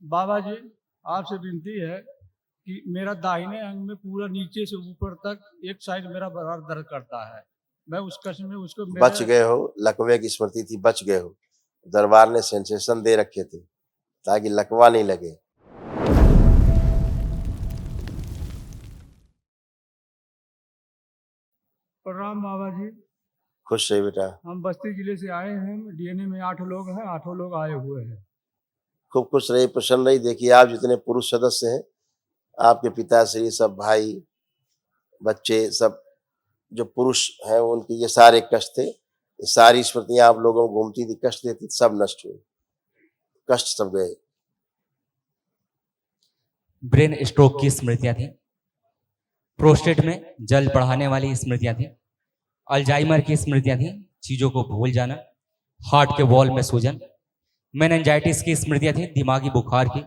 बाबा जी, आपसे विनती है कि मेरा दाहिने अंग में पूरा नीचे से ऊपर तक एक साइड मेरा बड़ा दर्द करता है। मैं उस कष्ट में उसको बच मेरे गए हो, लकवे की स्मृति थी, बच गए हो। दरबार ने सेंसेशन दे रखे थे ताकि लकवा नहीं लगे। प्रणाम बाबा जी। खुश रहिए बेटा। हम बस्ती जिले से आए हैं। डीएनए में 8 लोग हैं, 8 लोग आए हुए हैं। खूब खुश रहिए, प्रसन्न रहिए। देखिए आप जितने पुरुष सदस्य हैं, आपके पिताश्री, सब भाई, बच्चे, सब जो पुरुष हैं, उनके ये सारे कष्ट थे, ये सारी स्मृतियां आप लोगों को घूमती थी, कष्ट देती, सब नष्ट हुए, कष्ट सब गए। ब्रेन स्ट्रोक की स्मृतियां थी, प्रोस्टेट में जल बढ़ाने वाली स्मृतियां थी, अल्जाइमर की स्मृतियां थी, चीजों को भूल जाना, हार्ट के वॉल में सूजन, मेनिंजाइटिस की स्मृतियां थी, दिमागी बुखार की,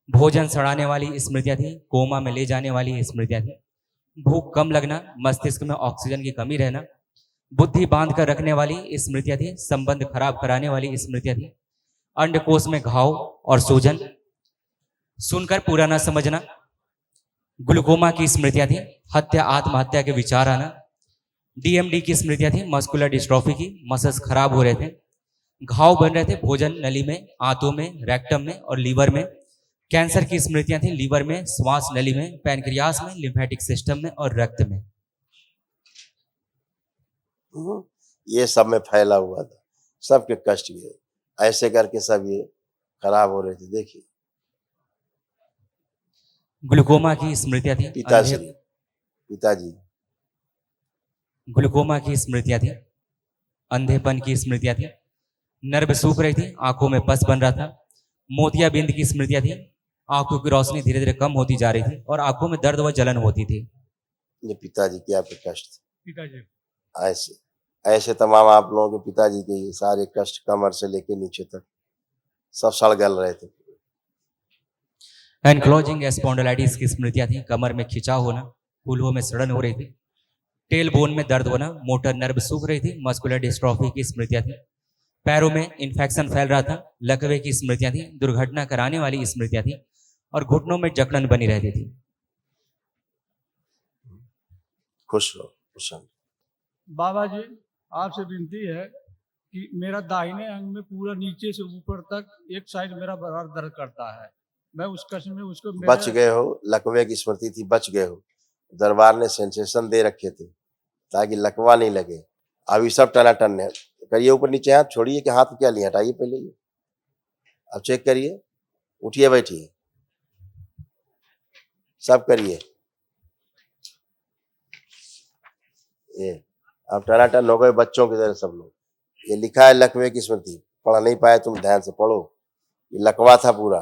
भोजन सड़ाने वाली स्मृतियां थी, कोमा में ले जाने वाली स्मृतियां थी, भूख कम लगना, मस्तिष्क में ऑक्सीजन की कमी रहना, बुद्धि बांध कर रखने वाली स्मृतियां थी, संबंध खराब कराने वाली स्मृतियां थी, अंडकोश में घाव और सूजन, सुनकर पूरा ना समझना, ग्लूकोमा की स्मृतियां थी, हत्या आत्महत्या के विचार आना, डीएमडी की स्मृतियां थी, मस्कुलर डिस्ट्रॉफी की, मसल्स खराब हो रहे थे, घाव बन रहे थे भोजन नली में, आंतों में, रेक्टम में और लीवर में, कैंसर की स्मृतियां थी लीवर में, श्वास नली में, पैनक्रियास में, लिम्फेटिक सिस्टम में और रक्त में। ये सब में फैला हुआ था, सबके कष्ट गए, ऐसे करके सब ये खराब हो रहे थे। देखिए ग्लूकोमा की स्मृतियां थी, पिताश्री, पिताजी, ग्लूकोमा की स्मृतियां थी, अंधेपन की स्मृतियां थी, नर्व सूख रही थी, आंखों में पस बन रहा था, मोतियाबिंद की स्मृतियां थी, आंखों की रोशनी धीरे धीरे कम होती जा रही थी और आंखों में दर्द व जलन होती थी। ये पिताजी के आपके कष्ट थे। पिताजी ऐसे ऐसे तमाम आप लोगों के पिताजी के ये सारे कष्ट, कमर से लेके नीचे तक सब सड़ गल रहे थे। एनक्लोजिंग स्पॉन्डिलाइटिस की स्मृतियां थी, कमर में खिंचाव होना, फूलों में सड़न हो रही थी, टेल बोन में दर्द होना, मोटर नर्व सूख रही थी, मस्कुलर डिस्ट्रॉफी की स्मृतियां थी, पैरों में इन्फेक्शन फैल रहा था, लकवे की स्मृतियां थी, दुर्घटना कराने वाली स्मृतियां थी और घुटनों में जकड़न बनी रहती थी। खुश रहो, प्रसन्न। बाबा जी, आपसे विनती है कि मेरा दाहिने अंग में पूरा नीचे से ऊपर तक एक साइड मेरा बड़ा दर्द करता है। मैं उस कष्ट में उसको बच गए हो, लकवे की स्मृति थी, बच गए हो। दरबार ने सेंसेशन दे रखे थे ताकि लकवा नहीं लगे। अभी सब टनाटन है। करिए ऊपर नीचे हाथ, छोड़िए कि हाथ क्या लिए, हटाइए पहले ये। अब चेक करिए, उठिए बैठिए, सब करिए। ये अब टनाटन हो गए बच्चों की तरह सब लोग। ये लिखा है लकवे की स्मृति, पढ़ नहीं पाए तुम, ध्यान से पढ़ो। ये लकवा था पूरा,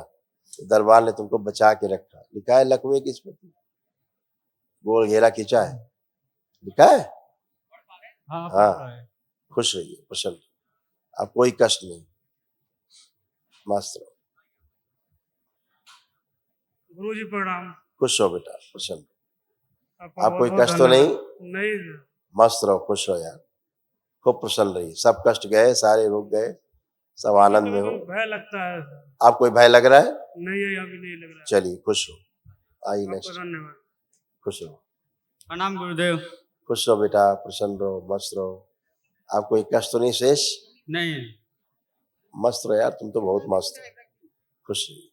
दरबार ने तुमको बचा के रखा। लिखा है लकवे की स्मृति, गोल घेरा खींचा है, लिखा है। हाँ, खुश रहिए, प्रसन्न, अब कोई कष्ट नहीं, मस्त रहो। गुरुजी प्रणाम। खुश रहो बेटा, प्रसन्न। आपका आप कोई बहुत-बहुत कष्ट तो नहीं, धन्यवाद। नहीं मस्त रहो, खुश रहो यार, खूब प्रसन्न रहिए। सब कष्ट गए, सारे रोग गए, सब आनंद में हो। भय लगता है। आप कोई भय लग रहा है? नहीं है, अभी नहीं लग रहा है। चलिए खुश हो, आइए आपका नेक्स्ट। धन्यवाद। खुश रहो, प्रणाम गुरुदेव। खुश रहो बेटा, प्रसन्न रहो, मस्त रहो। आप कोई कष्ट तो नहीं शेष? नहीं, मस्त रहो यार, तुम तो बहुत मस्त हो, खुश रहिए।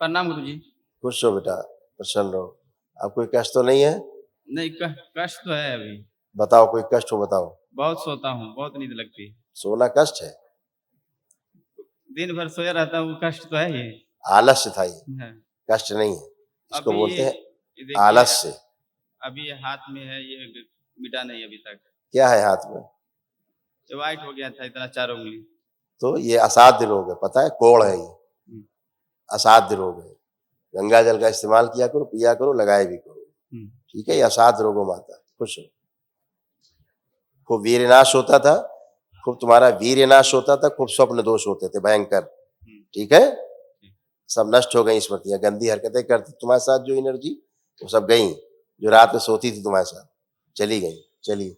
प्रणाम गुरुजी। खुश रहो बेटा, प्रसन्न रहो। आप कोई कष्ट तो नहीं है? नहीं, कष्ट तो है अभी। बताओ कोई कष्ट हो, बताओ। बहुत सोता हूँ, बहुत नींद लगती है। सोना कष्ट है? दिन भर सोया रहता हूँ, कष्ट तो है ही। आलस्य था ये, है। कष्ट नहीं है, इसको अभी बोलते हैं ये देखिए, आलस्य। अभी ये हाथ में है, ये मिटा नहीं अभी तक। क्या है हाथ में? ये वाइट हो गया था इतना, 4 उंगली। तो ये असाध्य रोग है, पता है, कोढ़ है ये, असाध्य रोग है। गंगा जल का इस्तेमाल किया करो, पिया करो, लगाए भी करो, ठीक है। ये असाध्य रोगों में आता है। खुश हो, खूब वीरनाश होता था, खूब तुम्हारा वीरनाश होता था, खूब स्वप्न दोष होते थे भयंकर, ठीक है। सब नष्ट हो गई स्मृतियां, गंदी हरकतें करती तुम्हारे साथ जो एनर्जी, वो सब गई। जो रात में सोती थी तुम्हारे साथ, चली गई। चलिए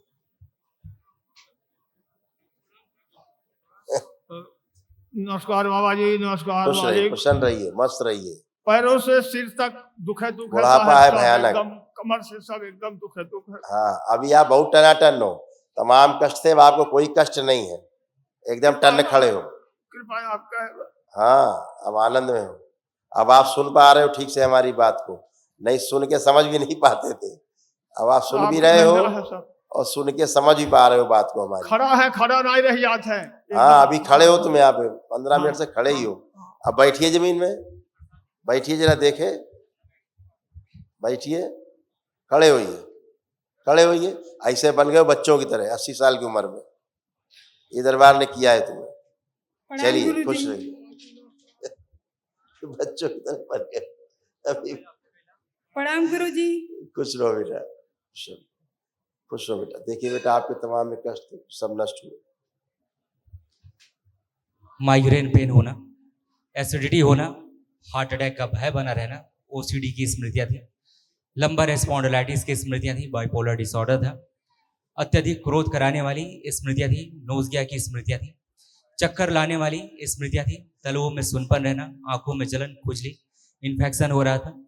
नमस्कार बाबा जी, नमस्कार खुश बाबा रहिए, जी। प्रसन्न रहिए, मस्त रहिए। पैरों से सिर तक दुख है बुढ़ापा है सब भयानक। एकदम, कमर से सब एकदम दुख है। हाँ, अभी आप बहुत टनाटन हो, तमाम कष्ट से अब आपको कोई कष्ट नहीं है, एकदम टन खड़े हो। कृपा आपका है। हाँ, अब आनंद में हो। अब आप सुन पा रहे हो ठीक से हमारी बात को, नहीं सुन के समझ भी नहीं पाते थे। अब आप सुन भी आपका रहे हो धन्यवाद है सब। और सुन के समझ भी पा रहे हो बात को हमारी। खड़ा नहीं रही याद है। हाँ, अभी खड़े हो तुम यहाँ पे, 15 हाँ, मिनट से खड़े ही हो। हाँ। अब बैठिए जमीन में, बैठिए जरा देखे, बैठिए, खड़े होइए, खड़े होइए। ऐसे बन गए हो बच्चों की तरह 80 साल की उम्र में। ये दरबार ने किया है तुम्हें। चलिए खुश रहिए। बच्चों की तरह बन गए अभी। प्रणाम गुरु जी। खुश रहो बेटा, खुश रहो बेटा। देखिए बेटा, आपके तमाम में कष्ट थे, सब नष्ट हुए। माइग्रेन पेन होना, एसिडिटी होना, हार्ट अटैक का भय बना रहना, ओसीडी की स्मृतियां थी, लंबर स्पॉन्डिलाइटिस की स्मृतियां थी, बाइपोलर डिसऑर्डर था, अत्यधिक क्रोध कराने वाली स्मृतियां थी, नोज़िया की स्मृतियां थी, चक्कर लाने वाली स्मृतियां थी, तलवों में सुनपन रहना, आंखों में जलन, खुजली, इन्फेक्शन हो रहा था,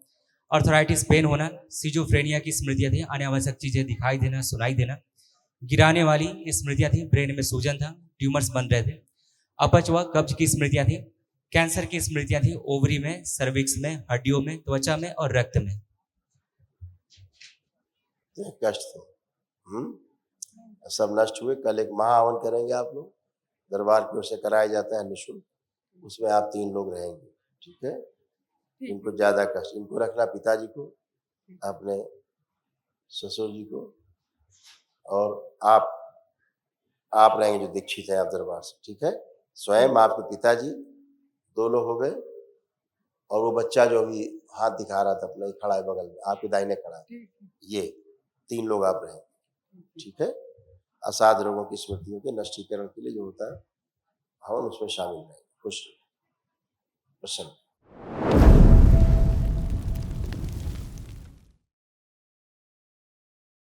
अर्थराइटिस पेन होना, सिजोफ्रेनिया की स्मृतियां थी, अनावश्यक चीजें दिखाई देना, सुनाई देना, गिराने वाली स्मृतियां थी, ब्रेन में सूजन था, ट्यूमर्स बन रहे थे, अपच व कब्ज की स्मृतियां थी, कैंसर की स्मृतियां थी, ओवरी में, सर्विक्स में, हड्डियों में, त्वचा में और रक्त में। कष्ट थे, सब नष्ट हुए। कल एक महाहवन करेंगे आप लोग, दरबार की ओर से कराया जाता है निःशुल्क, उसमें आप 3 लोग रहेंगे, ठीक है। इनको ज्यादा कष्ट, इनको रखना पिताजी को, अपने ससुर जी को, और आप रहेंगे जो दीक्षित है आप दरबार से, ठीक है। स्वयं आपके पिताजी 2 लोग हो गए, और वो बच्चा जो अभी हाथ दिखा रहा था अपना, ही खड़ा है बगल में, आपके दाहिने खड़ा है, ये 3 लोग आप रहेंगे, ठीक है। असाध रोगों की स्मृतियों के नष्टीकरण के लिए जो होता है हवन, उसमें शामिल रहेंगे। खुश प्रसन्न।